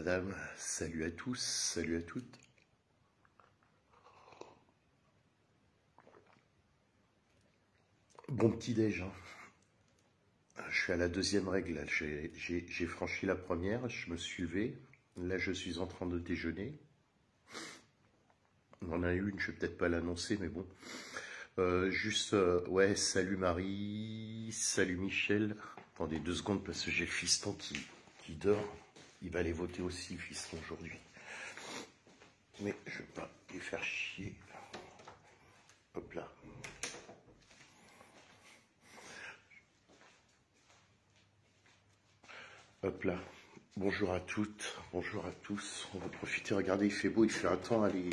madame, salut à tous, salut à toutes. Bon petit-déj, hein. Je suis à la deuxième règle, là. J'ai franchi la première, je me suis levé. Là, je suis en train de déjeuner. On en a une, je vais peut-être pas l'annoncer, mais bon. Ouais, salut Marie, salut Michel. Attendez 2 secondes parce que j'ai le fiston qui dort. Il va aller voter aussi, fiston, aujourd'hui. Mais je vais pas les faire chier. Hop là. Hop là. Bonjour à toutes, bonjour à tous. On va profiter, regardez, il fait beau, il fait un temps à aller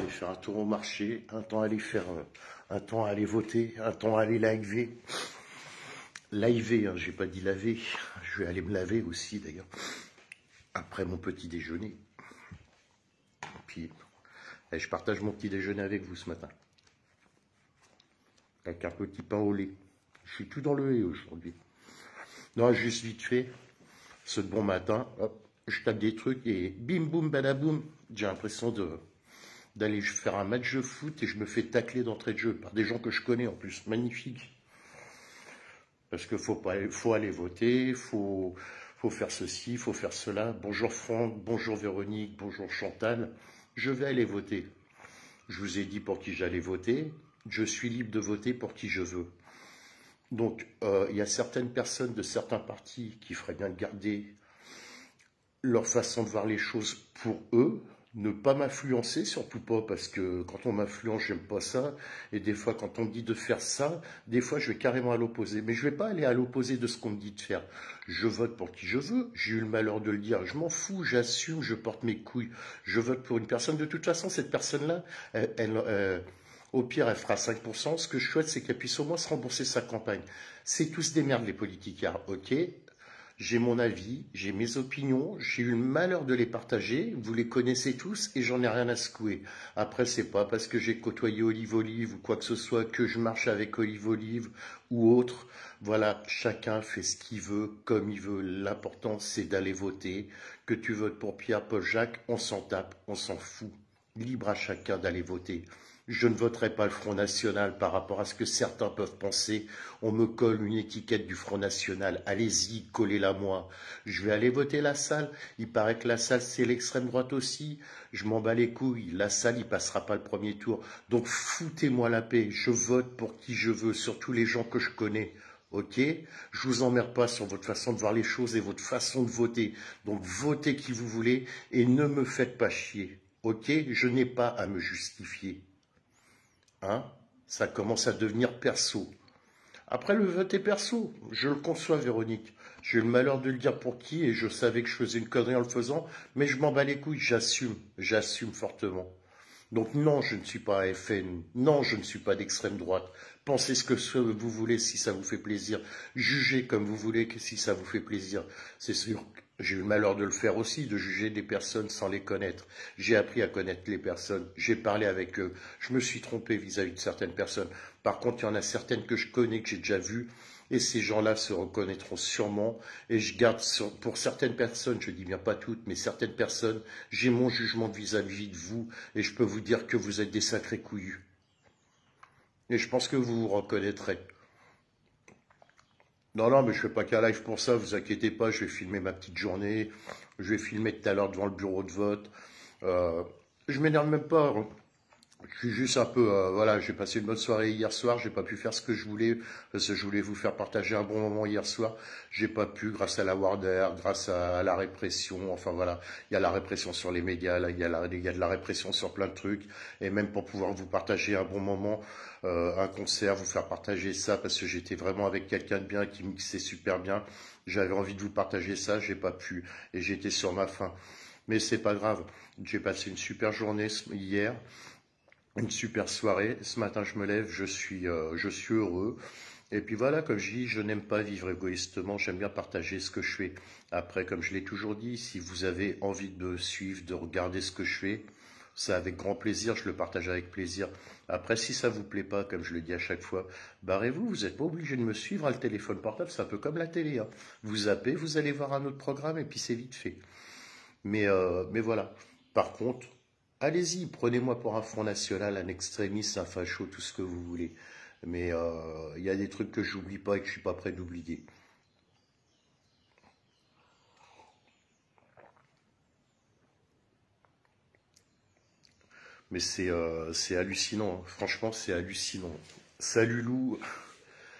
faire un tour au marché, un temps à aller voter, un temps à aller liver. Liver, hein, j'ai pas dit laver. Je vais aller me laver aussi d'ailleurs. Après mon petit déjeuner. Puis, je partage mon petit déjeuner avec vous ce matin. Avec un petit pain au lait. Je suis tout dans le lait aujourd'hui. Non, juste vite fait, ce bon matin, hop, je tape des trucs et bim boum badaboum, j'ai l'impression d'aller faire un match de foot et je me fais tacler d'entrée de jeu par des gens que je connais en plus, magnifique. Parce qu'il faut aller voter, faut faire ceci, faut faire cela. Bonjour Franck, bonjour Véronique, bonjour Chantal, je vais aller voter. Je vous ai dit pour qui j'allais voter, je suis libre de voter pour qui je veux. Donc, il y a certaines personnes de certains partis qui feraient bien de garder leur façon de voir les choses pour eux, ne pas m'influencer, surtout pas, parce que quand on m'influence, j'aime pas ça, et des fois, quand on me dit de faire ça, des fois, je vais carrément à l'opposé, mais je vais pas aller à l'opposé de ce qu'on me dit de faire. Je vote pour qui je veux, j'ai eu le malheur de le dire, je m'en fous, j'assume, je porte mes couilles, je vote pour une personne, de toute façon, cette personne-là, au pire, elle fera 5%. Ce que je souhaite, c'est qu'elle puisse au moins se rembourser sa campagne. C'est tous des merdes, les politicards, ok? J'ai mon avis, j'ai mes opinions, j'ai eu le malheur de les partager, vous les connaissez tous et j'en ai rien à secouer. Après, c'est pas parce que j'ai côtoyé Olive Olive ou quoi que ce soit que je marche avec Olive Olive ou autre. Voilà, chacun fait ce qu'il veut, comme il veut. L'important, c'est d'aller voter. Que tu votes pour Pierre, Paul, Jacques, on s'en tape, on s'en fout. Libre à chacun d'aller voter. Je ne voterai pas le Front National par rapport à ce que certains peuvent penser. On me colle une étiquette du Front National. Allez-y, collez-la moi. Je vais aller voter la salle. Il paraît que la salle, c'est l'extrême droite aussi. Je m'en bats les couilles. La salle, il passera pas le premier tour. Donc foutez-moi la paix. Je vote pour qui je veux, surtout les gens que je connais. Ok, je vous emmerde pas sur votre façon de voir les choses et votre façon de voter. Donc votez qui vous voulez et ne me faites pas chier. Ok, je n'ai pas à me justifier. Hein, ça commence à devenir perso. Après, le vote est perso. Je le conçois, Véronique. J'ai eu le malheur de le dire pour qui et je savais que je faisais une connerie en le faisant, mais je m'en bats les couilles. J'assume fortement. Donc non, je ne suis pas FN. Non, je ne suis pas d'extrême droite. Pensez ce que vous voulez si ça vous fait plaisir. Jugez comme vous voulez si ça vous fait plaisir. C'est sûr. J'ai eu le malheur de le faire aussi, de juger des personnes sans les connaître. J'ai appris à connaître les personnes, j'ai parlé avec eux, je me suis trompé vis-à-vis de certaines personnes. Par contre, il y en a certaines que je connais, que j'ai déjà vues, et ces gens-là se reconnaîtront sûrement. Et je garde, pour certaines personnes, je dis bien pas toutes, mais certaines personnes, j'ai mon jugement vis-à-vis de vous, et je peux vous dire que vous êtes des sacrés couillus. Et je pense que vous vous reconnaîtrez. Non, non, mais je fais pas qu'un live pour ça, vous inquiétez pas, je vais filmer ma petite journée, je vais filmer tout à l'heure devant le bureau de vote. Je m'énerve même pas, hein. Je suis juste un peu, voilà, j'ai passé une bonne soirée hier soir, j'ai pas pu faire ce que je voulais, parce que je voulais vous faire partager un bon moment hier soir. J'ai pas pu, grâce à la Warner, grâce à la répression, enfin voilà, il y a la répression sur les médias, là, il y a de la répression sur plein de trucs, et même pour pouvoir vous partager un bon moment, un concert, vous faire partager ça, parce que j'étais vraiment avec quelqu'un de bien qui mixait super bien, j'avais envie de vous partager ça, j'ai pas pu, et j'étais sur ma faim. Mais c'est pas grave, j'ai passé une super journée hier, une super soirée. Ce matin, je me lève, je suis heureux. Et puis voilà, comme je dis, je n'aime pas vivre égoïstement, j'aime bien partager ce que je fais. Après, comme je l'ai toujours dit, si vous avez envie de me suivre, de regarder ce que je fais, c'est avec grand plaisir, je le partage avec plaisir. Après, si ça vous plaît pas, comme je le dis à chaque fois, barrez-vous, vous n'êtes pas obligé de me suivre, hein, le téléphone portable, c'est un peu comme la télé, hein. Vous zappez, vous allez voir un autre programme et puis c'est vite fait. Mais voilà. Par contre, allez-y, prenez-moi pour un Front National, un extrémiste, un facho, tout ce que vous voulez. Mais il y a des trucs que j'oublie pas et que je suis pas prêt d'oublier. Mais c'est hallucinant, hein. Franchement, c'est hallucinant. Salut Lou,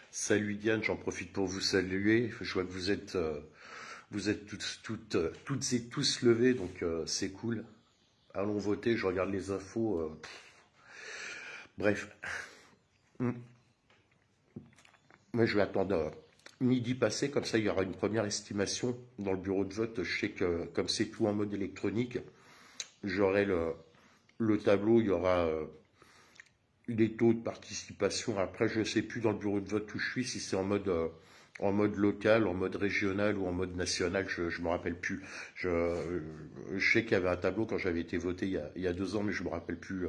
salut Diane, j'en profite pour vous saluer. Je vois que vous êtes toutes et tous levés, donc c'est cool. Allons voter, je regarde les infos. Bref, moi je vais attendre midi passé, comme ça il y aura une première estimation dans le bureau de vote. Je sais que comme c'est tout en mode électronique, j'aurai le tableau, il y aura les taux de participation. Après, je ne sais plus dans le bureau de vote où je suis, si c'est en mode local, en mode régional ou en mode national, je ne me rappelle plus. Je sais qu'il y avait un tableau quand j'avais été voté il y a 2 ans, mais je ne me rappelle plus.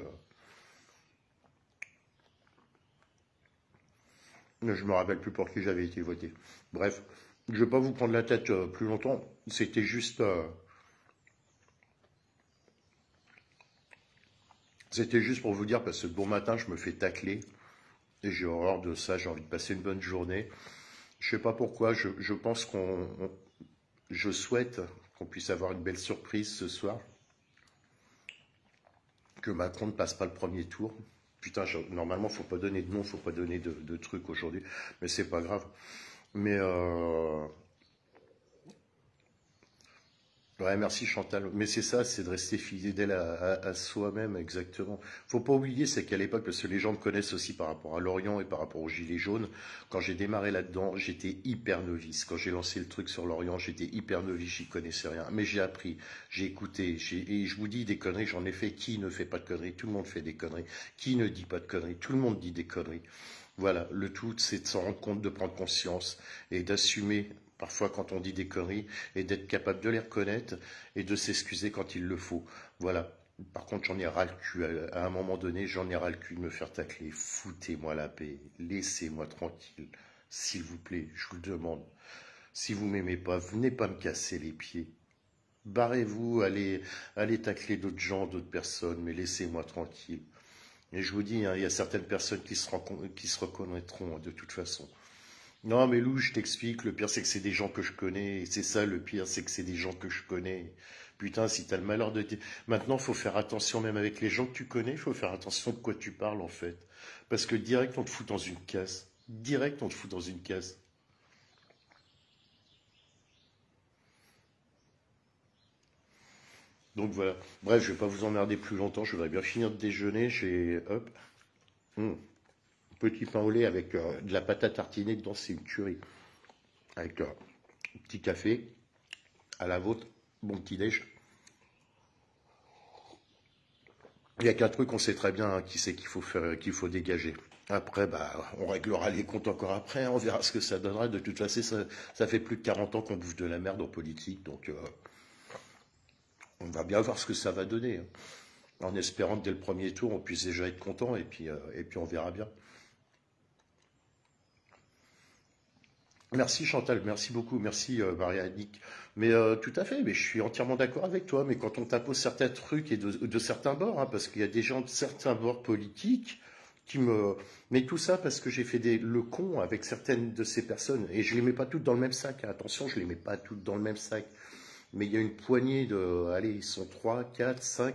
Je me rappelle plus pour qui j'avais été voté. Bref, je ne vais pas vous prendre la tête plus longtemps. C'était juste pour vous dire, parce que bon matin, je me fais tacler. Et j'ai horreur de ça, j'ai envie de passer une bonne journée. Je sais pas pourquoi, je pense je souhaite qu'on puisse avoir une belle surprise ce soir, que Macron ne passe pas le premier tour. Putain, normalement, faut pas donner de nom, faut pas donner de trucs aujourd'hui, mais c'est pas grave. Mais ouais, merci Chantal. Mais c'est ça, c'est de rester fidèle à soi-même, exactement. Faut pas oublier, c'est qu'à l'époque, parce que les gens me connaissent aussi par rapport à Lorient et par rapport aux Gilets jaunes, quand j'ai démarré là-dedans, j'étais hyper novice. Quand j'ai lancé le truc sur Lorient, j'étais hyper novice, j'y connaissais rien. Mais j'ai appris, j'ai écouté, et je vous dis des conneries, j'en ai fait. Qui ne fait pas de conneries? Tout le monde fait des conneries. Qui ne dit pas de conneries? Tout le monde dit des conneries. Voilà, le tout, c'est de s'en rendre compte, de prendre conscience et d'assumer parfois quand on dit des conneries et d'être capable de les reconnaître et de s'excuser quand il le faut. Voilà. Par contre, j'en ai ras le cul. À un moment donné, j'en ai ras le cul de me faire tacler. Foutez-moi la paix. Laissez-moi tranquille. S'il vous plaît, je vous le demande. Si vous m'aimez pas, venez pas me casser les pieds. Barrez-vous, allez tacler d'autres gens, d'autres personnes, mais laissez-moi tranquille. Et je vous dis, hein, il y a certaines personnes qui se reconnaîtront de toute façon. Non, mais Lou, je t'explique, le pire c'est que c'est des gens que je connais, et c'est ça le pire, c'est que c'est des gens que je connais. Putain, si t'as le malheur de... Maintenant, faut faire attention même avec les gens que tu connais, faut faire attention de quoi tu parles en fait. Parce que direct, on te fout dans une case. Direct, on te fout dans une case. Donc voilà. Bref, je vais pas vous emmerder plus longtemps, je voudrais bien finir de déjeuner. J'ai... Hop. Hum, petit pain au lait avec de la pâte à tartiner dedans, c'est une tuerie. Avec un petit café, à la vôtre, bon petit déj. Il n'y a qu'un truc, on sait très bien hein, qui c'est qu'il faut faire, qu'il faut dégager. Après, bah, on réglera les comptes encore après, hein, on verra ce que ça donnera. De toute façon, ça fait plus de 40 ans qu'on bouffe de la merde en politique, donc on va bien voir ce que ça va donner, hein. En espérant que dès le premier tour, on puisse déjà être content, et puis on verra bien. Merci Chantal, merci beaucoup, merci Maria-Annick. Mais tout à fait, mais je suis entièrement d'accord avec toi. Mais quand on t'impose certains trucs et de certains bords, hein, parce qu'il y a des gens de certains bords politiques qui me... Mais tout ça parce que j'ai fait le con avec certaines de ces personnes. Et je les mets pas toutes dans le même sac, hein. Attention, je les mets pas toutes dans le même sac. Mais il y a une poignée allez, ils sont 3, 4, 5,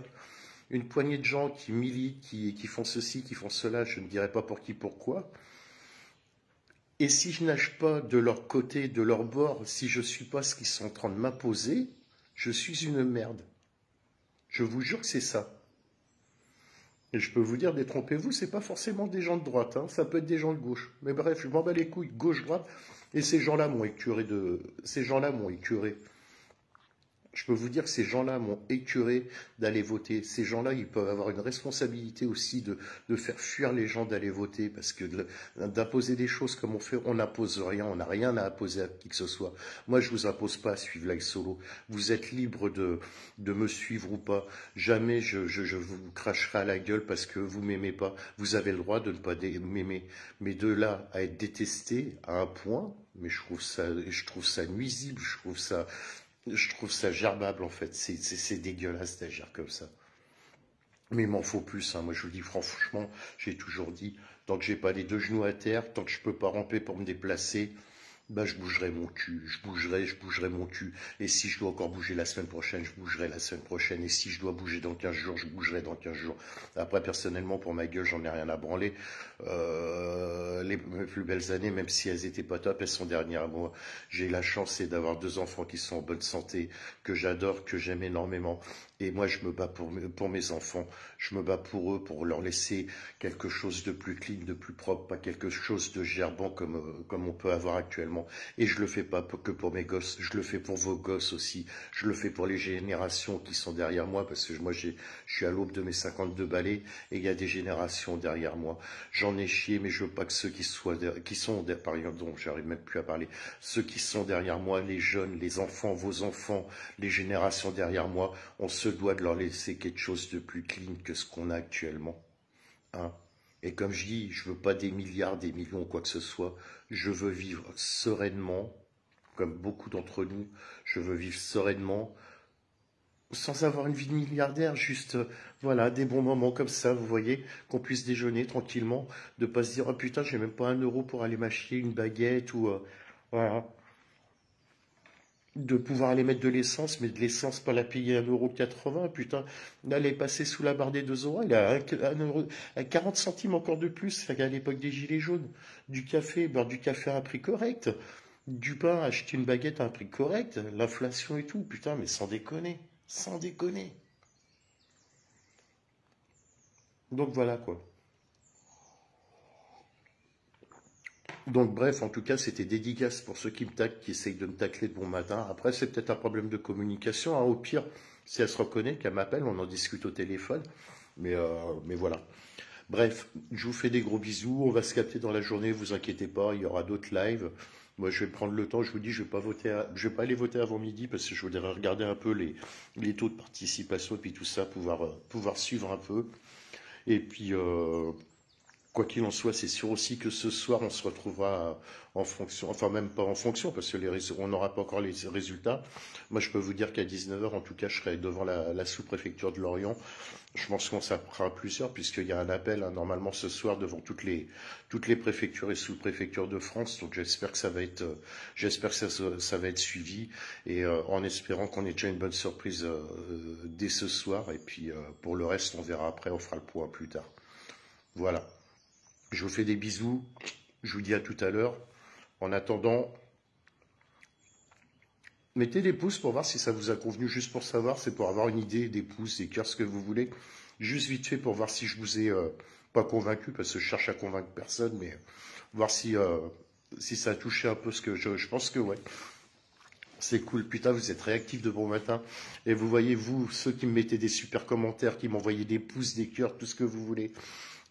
une poignée de gens qui militent, qui font ceci, qui font cela, je ne dirais pas pour qui, pourquoi. Et si je nage pas de leur côté, de leur bord, si je suis pas ce qu'ils sont en train de m'imposer, je suis une merde. Je vous jure que c'est ça. Et je peux vous dire, détrompez-vous, c'est pas forcément des gens de droite, hein, ça peut être des gens de gauche. Mais bref, je m'en bats les couilles, gauche-droite, et ces gens-là m'ont écœuré. Je peux vous dire que ces gens-là m'ont écœuré d'aller voter. Ces gens-là, ils peuvent avoir une responsabilité aussi de faire fuir les gens d'aller voter, parce que d'imposer des choses comme on fait, on n'impose rien, on n'a rien à imposer à qui que ce soit. Moi, je vous impose pas à suivre Live Solo. Vous êtes libre de me suivre ou pas. Jamais je vous cracherai à la gueule parce que vous m'aimez pas. Vous avez le droit de ne pas m'aimer. Mais de là à être détesté à un point, mais je trouve ça nuisible, je trouve ça Je trouve ça gerbable, en fait. C'est dégueulasse d'agir comme ça. Mais il m'en faut plus, hein. Moi, je vous le dis franchement, j'ai toujours dit, tant que j'ai pas les deux genoux à terre, tant que je peux pas ramper pour me déplacer, bah, je bougerai mon cul, je bougerai mon cul. Et si je dois encore bouger la semaine prochaine, je bougerai la semaine prochaine. Et si je dois bouger dans 15 jours, je bougerai dans 15 jours. Après, personnellement, pour ma gueule, j'en ai rien à branler. Mes plus belles années, même si elles étaient pas top, elles sont derrière moi. J'ai la chance d'avoir deux enfants qui sont en bonne santé, que j'adore, que j'aime énormément. Et moi, je me bats pour mes enfants. Je me bats pour eux, pour leur laisser quelque chose de plus clean, de plus propre, pas quelque chose de gerbant comme on peut avoir actuellement. Et je le fais pas que pour mes gosses, je le fais pour vos gosses aussi. Je le fais pour les générations qui sont derrière moi, parce que moi, je suis à l'aube de mes 52 balais, et il y a des générations derrière moi. J'en ai chié, mais je veux pas que ceux par exemple, dont j'arrive même plus à parler, ceux qui sont derrière moi, les jeunes, les enfants, vos enfants, les générations derrière moi, on se doit de leur laisser quelque chose de plus clean que ce qu'on a actuellement. Hein. Et comme je dis, je veux pas des milliards, des millions, quoi que ce soit. Je veux vivre sereinement, comme beaucoup d'entre nous. Je veux vivre sereinement, sans avoir une vie de milliardaire, juste, voilà, des bons moments comme ça, vous voyez, qu'on puisse déjeuner tranquillement, de pas se dire, oh putain, j'ai même pas 1 euro pour aller m'acheter une baguette, ou, voilà, de pouvoir aller mettre de l'essence, mais de l'essence, pas la payer 1,80 €, putain, d'aller passer sous la barre des 2 €, il a 1 euro, à 40 centimes encore de plus, à l'époque des gilets jaunes, du café, boire du café à un prix correct, du pain, acheter une baguette à un prix correct, l'inflation et tout, putain, mais sans déconner, sans déconner. Donc voilà quoi. Donc bref, en tout cas, c'était dédicace pour ceux qui me taclent, qui essayent de me tacler de bon matin. Après, c'est peut-être un problème de communication, hein. Au pire, si elle se reconnaît, qu'elle m'appelle, on en discute au téléphone. Mais voilà. Bref, je vous fais des gros bisous. On va se capter dans la journée, vous inquiétez pas, il y aura d'autres lives. Moi, je vais prendre le temps. Je vous dis, je vais pas aller voter avant midi parce que je voudrais regarder un peu les taux de participation et puis tout ça, pouvoir suivre un peu. Et puis, quoi qu'il en soit, c'est sûr aussi que ce soir, on se retrouvera en fonction, enfin même pas en fonction, parce que on n'aura pas encore les résultats. Moi, je peux vous dire qu'à 19 h, en tout cas, je serai devant la sous-préfecture de Lorient. Je pense qu'on s'apprendra plusieurs, puisqu'il y a un appel, hein, normalement ce soir devant toutes les préfectures et sous-préfectures de France. Donc j'espère que j'espère que ça va être suivi, et en espérant qu'on ait déjà une bonne surprise dès ce soir. Et puis pour le reste, on verra après, on fera le point plus tard. Voilà. Je vous fais des bisous. Je vous dis à tout à l'heure. En attendant, mettez des pouces pour voir si ça vous a convenu, juste pour savoir. C'est pour avoir une idée, des pouces, des cœurs, ce que vous voulez. Juste vite fait pour voir si je vous ai pas convaincu, parce que je cherche à convaincre personne, mais voir si ça a touché un peu ce que je pense que ouais. C'est cool, putain, vous êtes réactifs de bon matin. Et vous voyez, vous, ceux qui me mettez des super commentaires, qui m'envoyez des pouces, des cœurs, tout ce que vous voulez.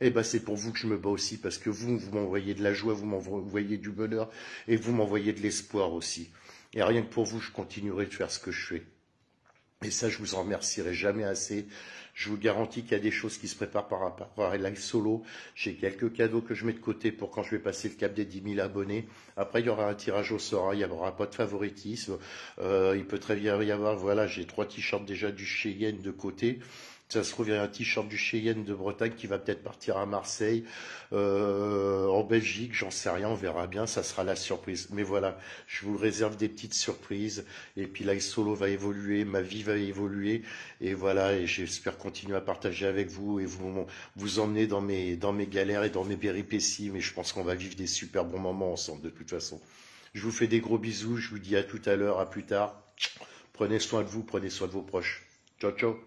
Eh ben, c'est pour vous que je me bats aussi, parce que vous m'envoyez de la joie, vous m'envoyez du bonheur, et vous m'envoyez de l'espoir aussi. Et rien que pour vous, je continuerai de faire ce que je fais. Et ça, je vous en remercierai jamais assez. Je vous garantis qu'il y a des choses qui se préparent par rapport à live solo. J'ai quelques cadeaux que je mets de côté pour quand je vais passer le cap des 10 000 abonnés. Après, il y aura un tirage au sort, il n'y aura pas de favoritisme. Il peut très bien y avoir, voilà, j'ai 3 t-shirts déjà du Cheyenne de côté. Ça se trouve, il y a un t-shirt du Cheyenne de Bretagne qui va peut-être partir à Marseille, en Belgique, j'en sais rien, on verra bien, ça sera la surprise. Mais voilà, je vous réserve des petites surprises. Et puis là, solo va évoluer, ma vie va évoluer. Et voilà, et j'espère continuer à partager avec vous et vous emmener dans mes galères et dans mes péripéties. Mais je pense qu'on va vivre des super bons moments ensemble, de toute façon. Je vous fais des gros bisous, je vous dis à tout à l'heure, à plus tard. Prenez soin de vous, prenez soin de vos proches. Ciao, ciao.